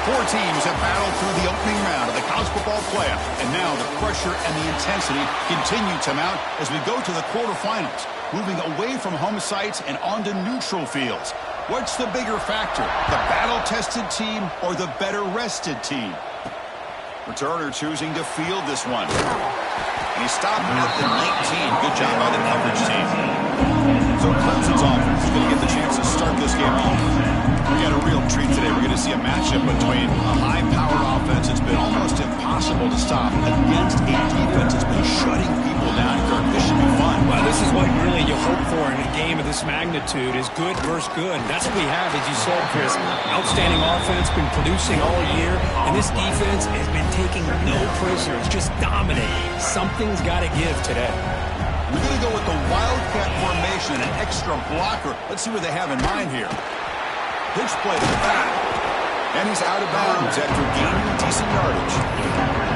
Four teams have battled through the opening round of the college football playoff, and now the pressure and the intensity continue to mount as we go to the quarterfinals, moving away from home sites and onto neutral fields. What's the bigger factor, the battle-tested team or the better-rested team? Returner choosing to field this one. And he stopped at the 19. Good job by the coverage team. So Clemson's offense is going to get the chance to start this game off. We got a real treat today. We're going to see a matchup between a high-powered offense that's been almost impossible to stop against a defense that's been shutting people down. Kirk, this should be fun. Well, this is what really you hope for in a game of this magnitude is good versus good. That's what we have, as you said, Chris. Outstanding offense, been producing all year, and this defense has been taking no prisoners, just dominating. Something's got to give today. We're going to go with the Wildcat formation, an extra blocker. Let's see what they have in mind here. Pitch play to the back. And he's out of bounds after gaining decent yardage.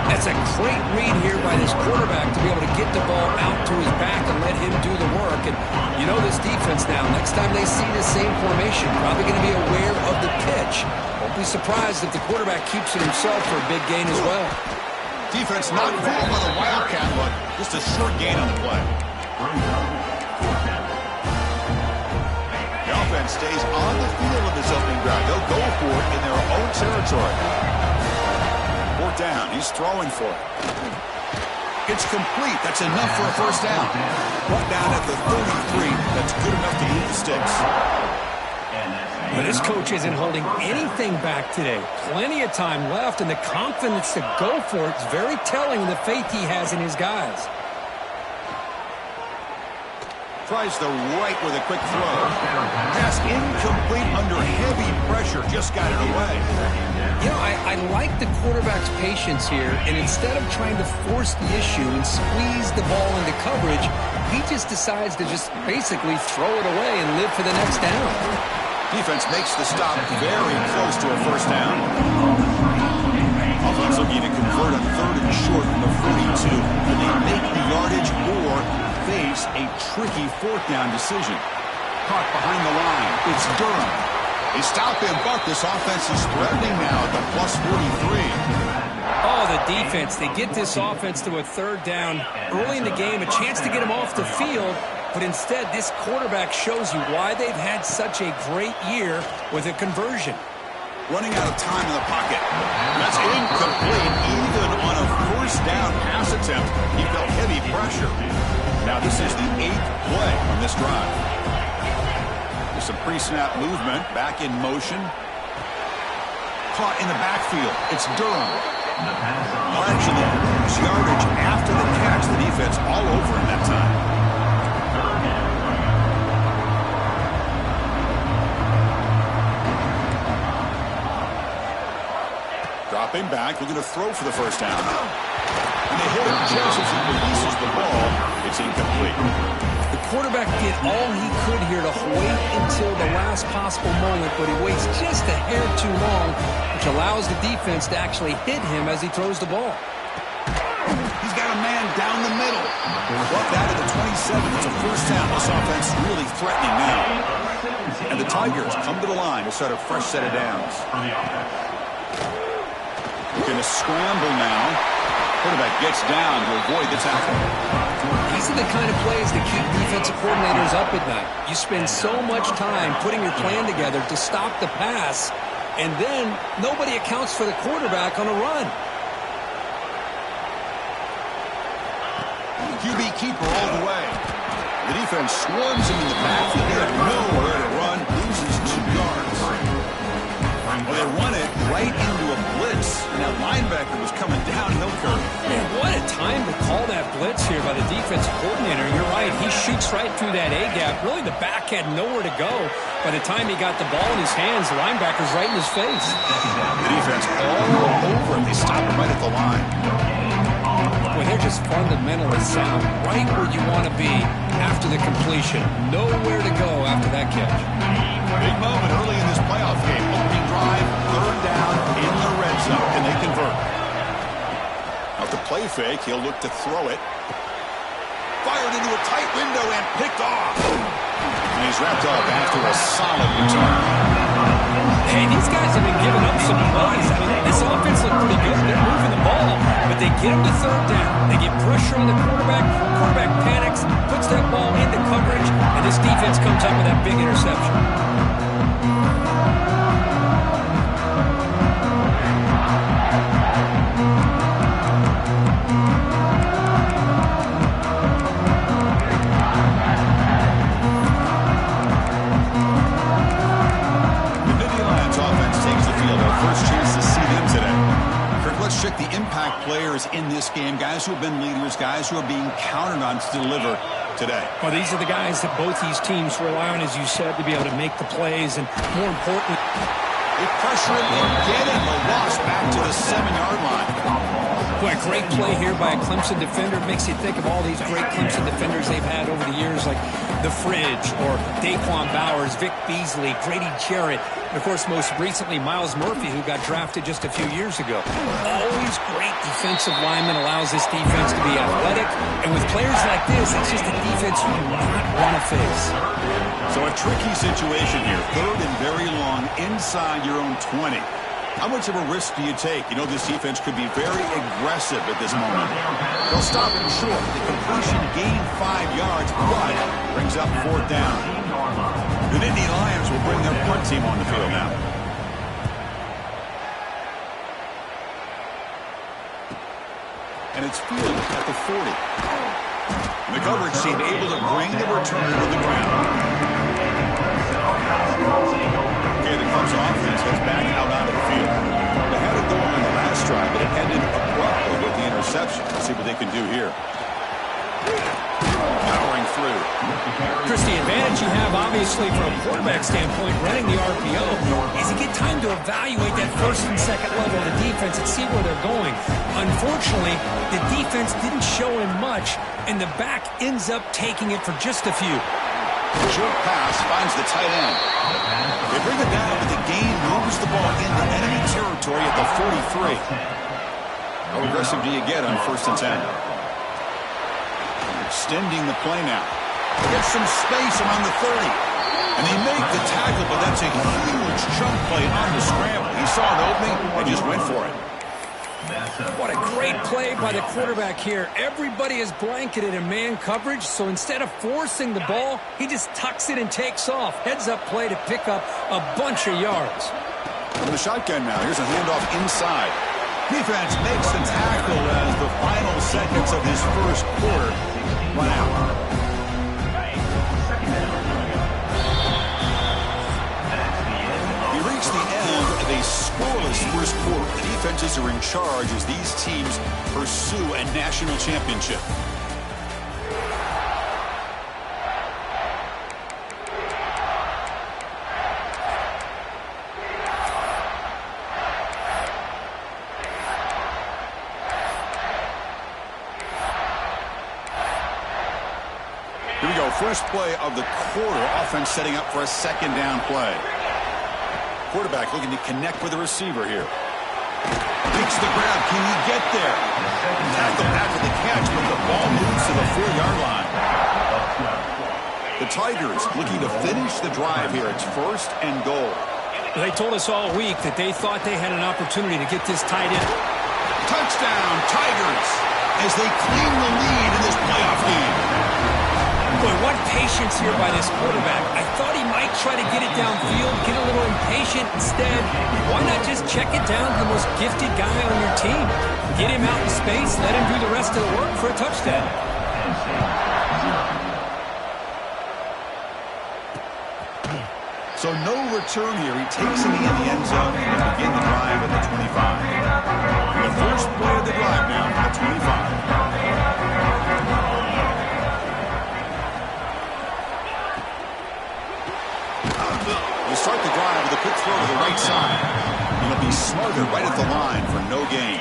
That's a great read here by this quarterback to be able to get the ball out to his back and let him do the work. And you know this defense now, next time they see the same formation, probably going to be aware of the pitch. Won't be surprised if the quarterback keeps it himself for a big gain as well. Defense not fooled by the Wildcat look. Just a short gain on the play. The offense stays on the field of this opening drive. They'll go for it in their own territory. Fourth down. He's throwing for it. It's complete. That's enough for a first down. Brought down at the 33. That's good enough to move the sticks. Well, this coach isn't holding anything back today. Plenty of time left, and the confidence to go for it is very telling of the faith he has in his guys. Tries the right with a quick throw. Pass incomplete under heavy pressure. Just got it away. You know, I like the quarterback's patience here, and instead of trying to force the issue and squeeze the ball into coverage, he just decides to just basically throw it away and live for the next down. Defense makes the stop very close to a first down. Offense looking to convert on third and short from the 42. And they make the yardage or face a tricky fourth down decision. Caught behind the line. It's Durham. They stop him, but this offense is threatening now at the plus 43. Oh, the defense. They get this offense to a third down early in the game, a chance to get him off the field. But instead, this quarterback shows you why they've had such a great year with a conversion. Running out of time in the pocket. That's incomplete. Even on a first down pass attempt, he felt heavy pressure. Now this is the 8th play on this drive. There's some pre-snap movement. Back in motion. Caught in the backfield. It's Durham. Largely lose yardage after the catch. The defense all over him that time. Dropping back, looking to throw for the first down. And they hit him just as he releases the ball. It's incomplete. The quarterback did all he could here to wait until the last possible moment, but he waits just a hair too long, which allows the defense to actually hit him as he throws the ball. He's got a man down the middle. Brought that to the 27. It's a first down. This offense really threatening now. And the Tigers come to the line to start a fresh set of downs. Going to scramble now. Quarterback gets down to avoid the tackle. These are the kind of plays that keep defensive coordinators up at night. You spend so much time putting your plan together to stop the pass, and then nobody accounts for the quarterback on a run. QB keeper all the way. The defense swarms him in the backfield. They have nowhere to run. Loses 2 yards. Well, they run it right into a blitz. And that linebacker was coming downhill curve. Man, what a time to call that blitz here by the defensive coordinator. You're right. He shoots right through that A-gap. Really, the back had nowhere to go. By the time he got the ball in his hands, the linebacker's right in his face. The defense all over him. They stop him right at the line. Boy, they're just fundamentally sound. Right where you want to be after the completion. Nowhere to go after that catch. Big moment early in this playoff game. Opening drive, third down in the red zone, and they convert. Out the play fake, he'll look to throw it. Fired into a tight window and picked off. And he's wrapped up after a solid return. Hey, these guys have been giving up some plays. I mean, get him to third down. They get pressure on the quarterback. Quarterback panics, puts that ball into coverage, and this defense comes up with that big interception. Let's check the impact players in this game, guys who have been leaders, guys who are being counted on to deliver today. Well, these are the guys that both these teams rely on, as you said, to be able to make the plays, and more importantly, they pressure him and get him. The loss back to the 7-yard line. Boy, a great play here by a Clemson defender. It makes you think of all these great Clemson defenders they've had over the years, like The Fridge or Daquan Bowers, Vic Beasley, Grady Jarrett, and, of course, most recently, Miles Murphy, who got drafted just a few years ago. Always great defensive lineman, allows this defense to be athletic. And with players like this, it's just a defense you do not want to face. So a tricky situation here. Third and very long inside your own 20. How much of a risk do you take? You know, this defense could be very aggressive at this moment. They'll stop him short. The completion gained 5 yards, but brings up fourth down. The Nittany Lions will bring their punt team on the field now. And it's fielded at the 40. The coverage team able to bring the return to the ground. Okay, the Clemson offense heads back out onto the field. They had it going on the last drive, but it ended abruptly with the interception. Let's see what they can do here. Powering through. Chris, the advantage you have, obviously, from a quarterback standpoint, running the RPO, is you get time to evaluate that first and second level of the defense and see where they're going. Unfortunately, the defense didn't show him much, and the back ends up taking it for just a few. Short pass finds the tight end. They bring it down, but the gain moves the ball into enemy territory at the 43. How aggressive do you get on 1st and 10? Extending the play now. Gets some space around the 30. And they make the tackle, but that's a huge chunk play on the scramble. He saw an opening and just went for it. What a great play by the quarterback here. Everybody is blanketed in man coverage, so instead of forcing the ball, he just tucks it and takes off. Heads-up play to pick up a bunch of yards. From the shotgun now, here's a handoff inside. Defense makes the tackle as the final seconds of this first quarter run out. We reach the end of a scoreless first quarter. The defenses are in charge as these teams pursue a national championship. Here we go, first play of the quarter. Offense setting up for a second down play. Quarterback looking to connect with the receiver here. Makes the grab. Can he get there? Tackle after the catch, but the ball moves to the 4-yard line. The Tigers looking to finish the drive here. It's 1st and goal. They told us all week that they thought they had an opportunity to get this tight end. Touchdown, Tigers, as they claim the lead in this playoff game. Boy, what patience here by this quarterback. I thought he might try to get it downfield, get a little impatient. Instead, why not just check it down to the most gifted guy on your team? Get him out in space, let him do the rest of the work for a touchdown. So no return here. He takes it in the end zone and begin the drive at the 25. The first play of the drive now at the 25. Start the drive with a quick throw to the right side. It'll be smothered right at the line for no gain.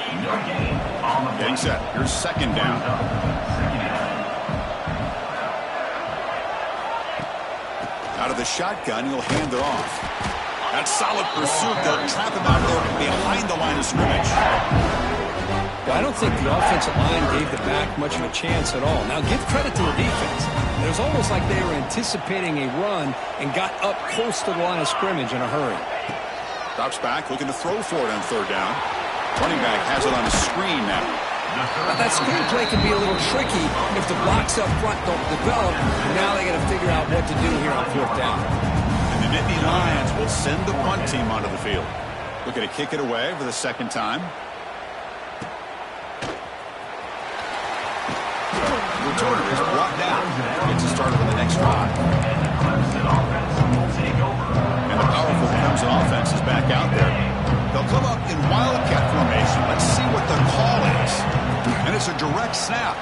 Getting set. Here's second down. Out of the shotgun, he'll hand it off. That's solid pursuit. They'll trap him out there behind the line of scrimmage. Well, I don't think the offensive line gave the back much of a chance at all. Now, give credit to the defense. It was almost like they were anticipating a run and got up close to the line of scrimmage in a hurry. Drops back, looking to throw for it on 3rd down. Running back has it on a screen now. Now, that screenplay can be a little tricky if the blocks up front don't develop. Now they got to figure out what to do here on 4th down. And the Nittany Lions will send the punt team onto the field. Looking to kick it away for the second time. The returner is brought down. Gets a start on the next drive. And the powerful Clemson offense is back out there. They'll come up in Wildcat formation. Let's see what the call is. And it's a direct snap.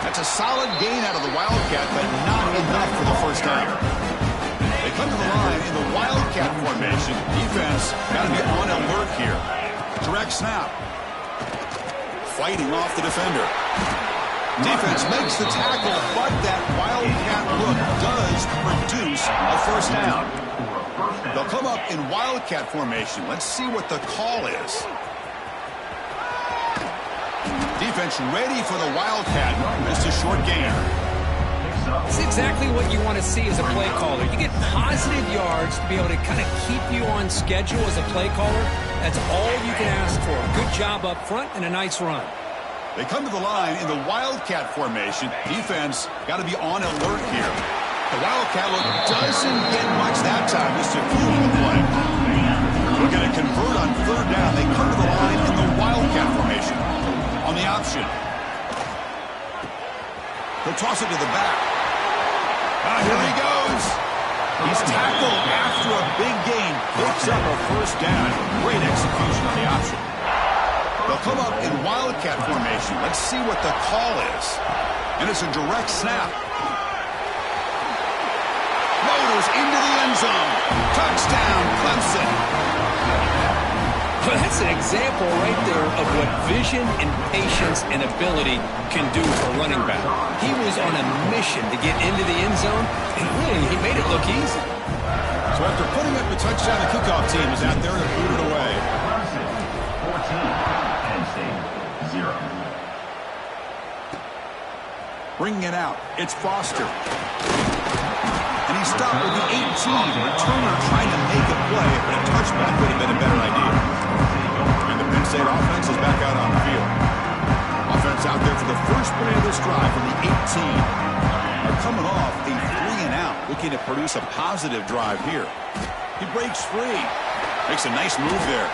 That's a solid gain out of the Wildcat, but not enough for the first down. They come to the line in the Wildcat formation. Defense got to be on alert here. Direct snap. Fighting off the defender. Defense makes the tackle, but that Wildcat look does produce a first down. They'll come up in Wildcat formation. Let's see what the call is. Defense ready for the Wildcat. Missed a short gain. It's exactly what you want to see as a play caller. You get positive yards to be able to kind of keep you on schedule as a play caller. That's all you can ask for. Good job up front and a nice run. They come to the line in the Wildcat formation. Defense got to be on alert here. The Wildcat look doesn't get much that time. Just a few of the play. We're going to convert on 3rd down. They come to the line in the Wildcat formation. On the option. He'll toss it to the back. Here he goes. He's tackled after a big gain. Picks up a first down. Great execution on the option. They'll come up in Wildcat formation. Let's see what the call is. And it's a direct snap. Motors into the end zone. Touchdown, Clemson. Well, that's an example right there of what vision and patience and ability can do for a running back. He was on a mission to get into the end zone, and really, he made it look easy. So after putting up the touchdown, the kickoff team is out there to boot it away. 14, 0. Bringing it out, it's Foster. And he stopped with the 18. Returner trying to make a play, but a touchback would have been a better idea. And the Penn State offense is back out on the field. Offense out there for the first play of this drive from the 18. They're coming off a 3-and-out, looking to produce a positive drive here. He breaks free. Makes a nice move there.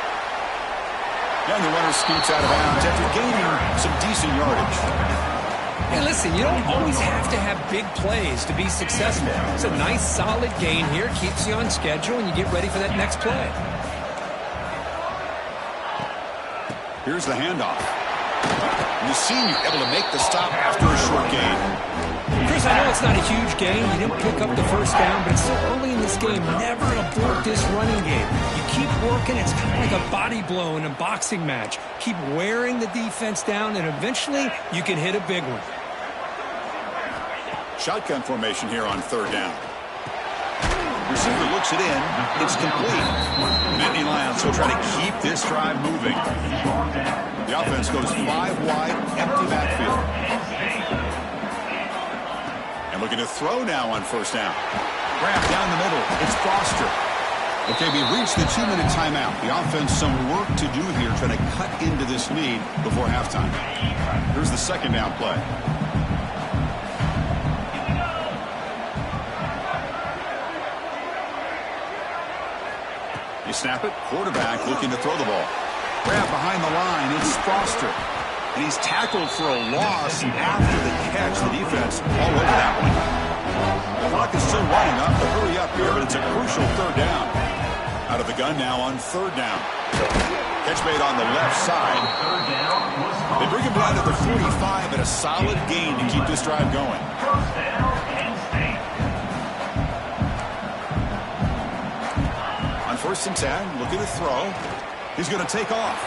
And the runner scoots out of bounds after gaining some decent yardage. Hey, listen, you don't always have to have big plays to be successful. It's a nice, solid gain here. Keeps you on schedule, and you get ready for that next play. Here's the handoff. And the senior able to make the stop after a short gain. Chris, I know it's not a huge gain. You didn't pick up the first down, but it's still early in this game. Never abort this running game. You keep working. It's kind of like a body blow in a boxing match. Keep wearing the defense down, and eventually you can hit a big one. Shotgun formation here on 3rd down. Receiver looks it in. It's complete. Nittany Lions will try to keep this drive moving. The offense goes 5 wide, empty backfield. And looking to throw now on 1st down. Grab down the middle. It's Foster. Okay, we reached the 2-minute timeout. The offense some work to do here, trying to cut into this lead before halftime. Here's the 2nd down play. You snap it, quarterback looking to throw the ball. Grab behind the line, it's Foster. And he's tackled for a loss after the catch. The defense all over that one. The clock is still running up to hurry up here, but it's a crucial 3rd down. Out of the gun now on 3rd down. Catch made on the left side. They bring him down to the 45 and a solid gain to keep this drive going. On 1st and 10, looking to throw. He's going to take off.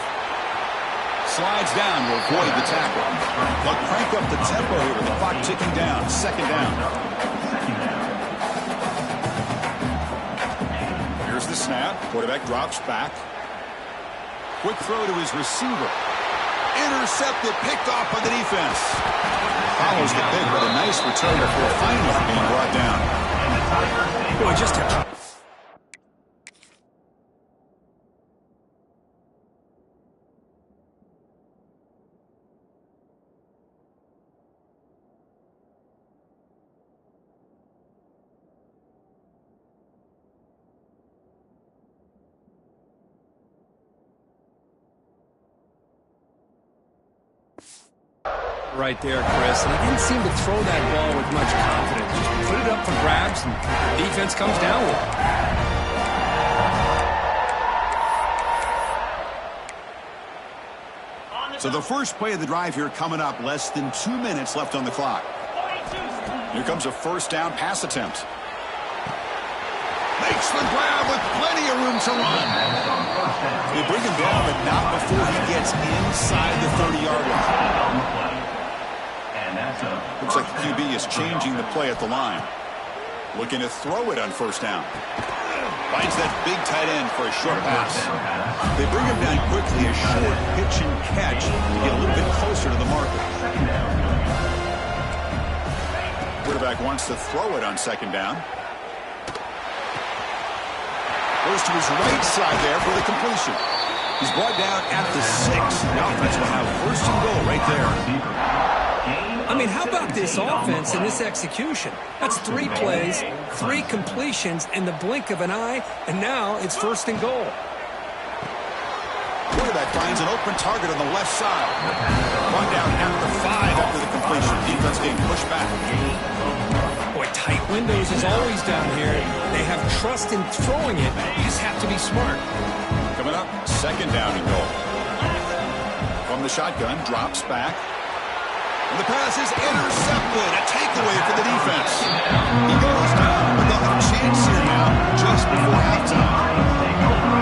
Slides down to avoid the tackle. They'll crank up the tempo here with the clock ticking down. 2nd down. Here's the snap. Quarterback drops back. Quick throw to his receiver. Intercepted, picked off by the defense. Follows the pick with a nice return before finally being brought down. Boy, just a... right there, Chris. And he didn't seem to throw that ball with much confidence. Just put it up for grabs, and the defense comes down with it. So the first play of the drive here coming up. Less than 2 minutes left on the clock. Here comes a first down pass attempt. Makes the grab with plenty of room to run. They bring him down, but not before he gets inside the 30-yard line. Looks like the QB is changing the play at the line. Looking to throw it on first down. Finds that big tight end for a short pass. They bring him down quickly, a short pitch and catch to get a little bit closer to the marker. Quarterback wants to throw it on second down. Goes to his right side there for the completion. He's brought down at the 6. The offense will have first and goal right there. I mean, how about this offense and this execution? That's 3 plays, 3 completions in the blink of an eye, and now it's first and goal. Quarterback finds an open target on the left side. Brought down at the 5 after the completion. Defense getting pushed back. Boy, tight windows is always down here. They have trust in throwing it. You just have to be smart. Coming up, second down and goal. From the shotgun, drops back. And the pass is intercepted. A takeaway for the defense. He goes down, but they'll have a chance here now just before halftime.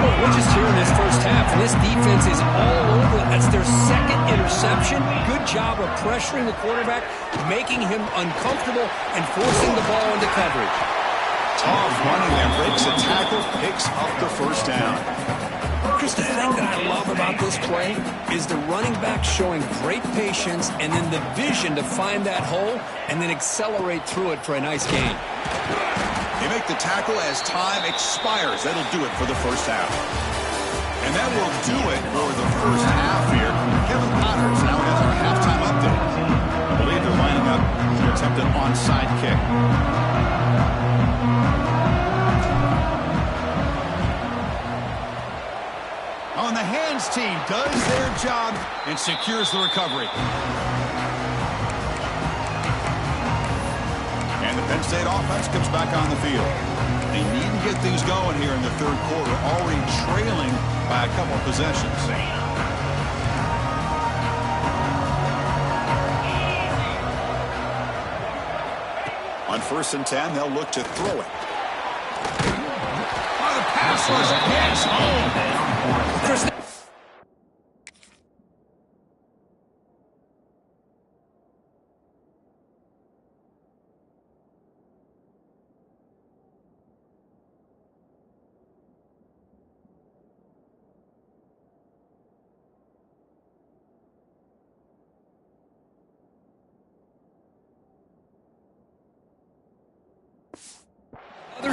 Well, we're just here in this first half, and this defense is all over it. That's their second interception. Good job of pressuring the quarterback, making him uncomfortable, and forcing the ball into coverage. Tough running there. Breaks a tackle, picks up the first down. Chris, the thing that I love about this play is the running back showing great patience and then the vision to find that hole and then accelerate through it for a nice gain. They make the tackle as time expires. That'll do it for the first half. And that will do it for the first half here. Kevin Potter's now has our halftime update. I believe they're lining up to attempt an onside kick. On the hands team does their job and secures the recovery. And the Penn State offense comes back on the field. They need to get things going here in the third quarter, already trailing by a couple of possessions. On 1st and 10, they'll look to throw it. Oh, the pass was gets home. Chris.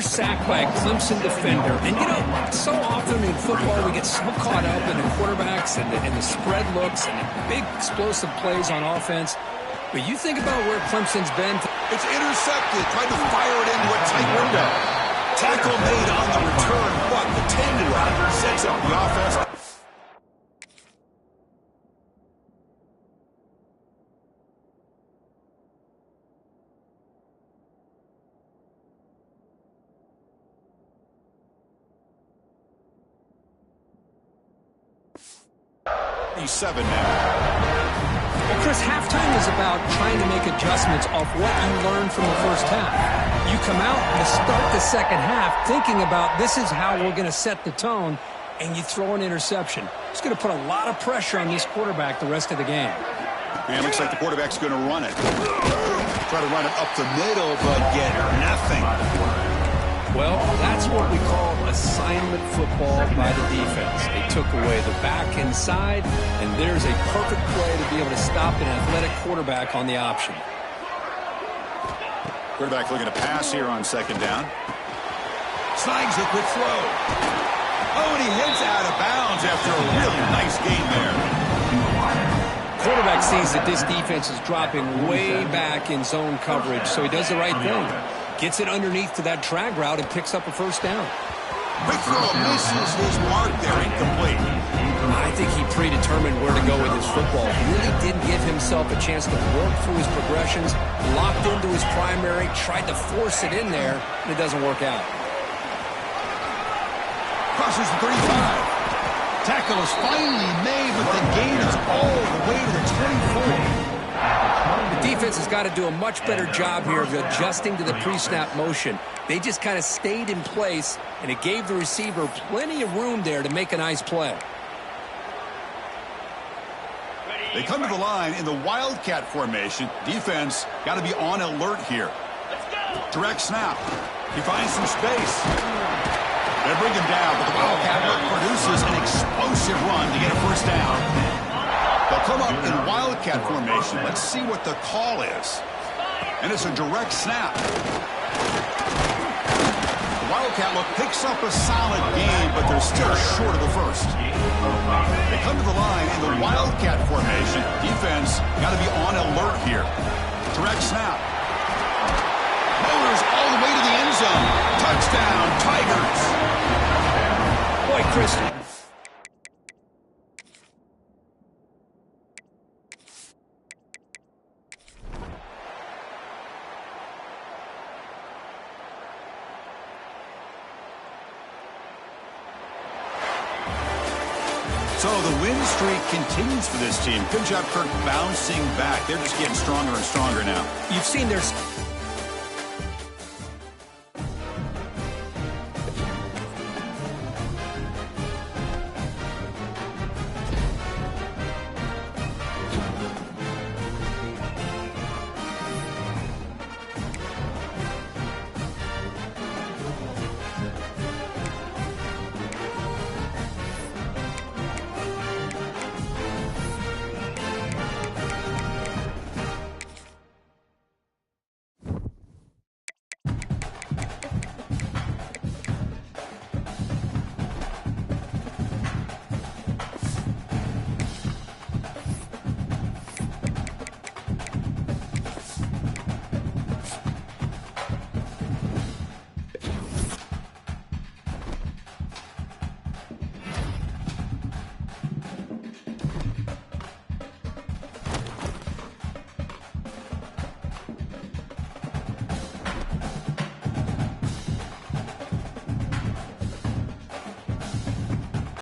Sacked by a Clemson defender. And, you know, so often in football we get so caught up in the quarterbacks and the spread looks and the big explosive plays on offense. But you think about where Clemson's been. It's intercepted. Tried to fire it into a tight window. Tackle made on the return, but the takeaway sets up the offense. He's 7 now. Well, Chris, halftime is about trying to make adjustments off what you learned from the first half. You come out to start the second half thinking about this is how we're going to set the tone, and you throw an interception. It's going to put a lot of pressure on this quarterback the rest of the game. And it looks like the quarterback's going to run it. Try to run it up the middle, but get nothing. Well, that's what we call assignment football by the defense. They took away the back inside, and there's a perfect play to be able to stop an athletic quarterback on the option. Quarterback looking to pass here on second down. Snags a quick throw. Oh, and he heads out of bounds after a really nice gain there. Quarterback sees that this defense is dropping way back in zone coverage, so he does the right thing. Gets it underneath to that drag route and picks up a first down. Quick throw misses his mark there, incomplete. I think he predetermined where to go with his football. He really didn't give himself a chance to work through his progressions, locked into his primary, tried to force it in there, and it doesn't work out. Crosses the 35. Tackle is finally made, but the gain is all the way to the 24. The defense has got to do a much better job here of adjusting to the pre-snap motion. They just kind of stayed in place, and it gave the receiver plenty of room there to make a nice play. They come to the line in the Wildcat formation. Defense got to be on alert here. Direct snap. He finds some space. They bring him down, but the Wildcat produces an explosive run to get a first down. They'll come up in Wildcat formation. Let's see what the call is. And it's a direct snap. The Wildcat look picks up a solid gain, but they're still short of the first. They come to the line in the Wildcat formation. Defense got to be on alert here. Direct snap. Motors all the way to the end zone. Touchdown, Tigers. Boy, Christian. So the win streak continues for this team. Good job, Kirk, bouncing back. They're just getting stronger and stronger now. You've seen their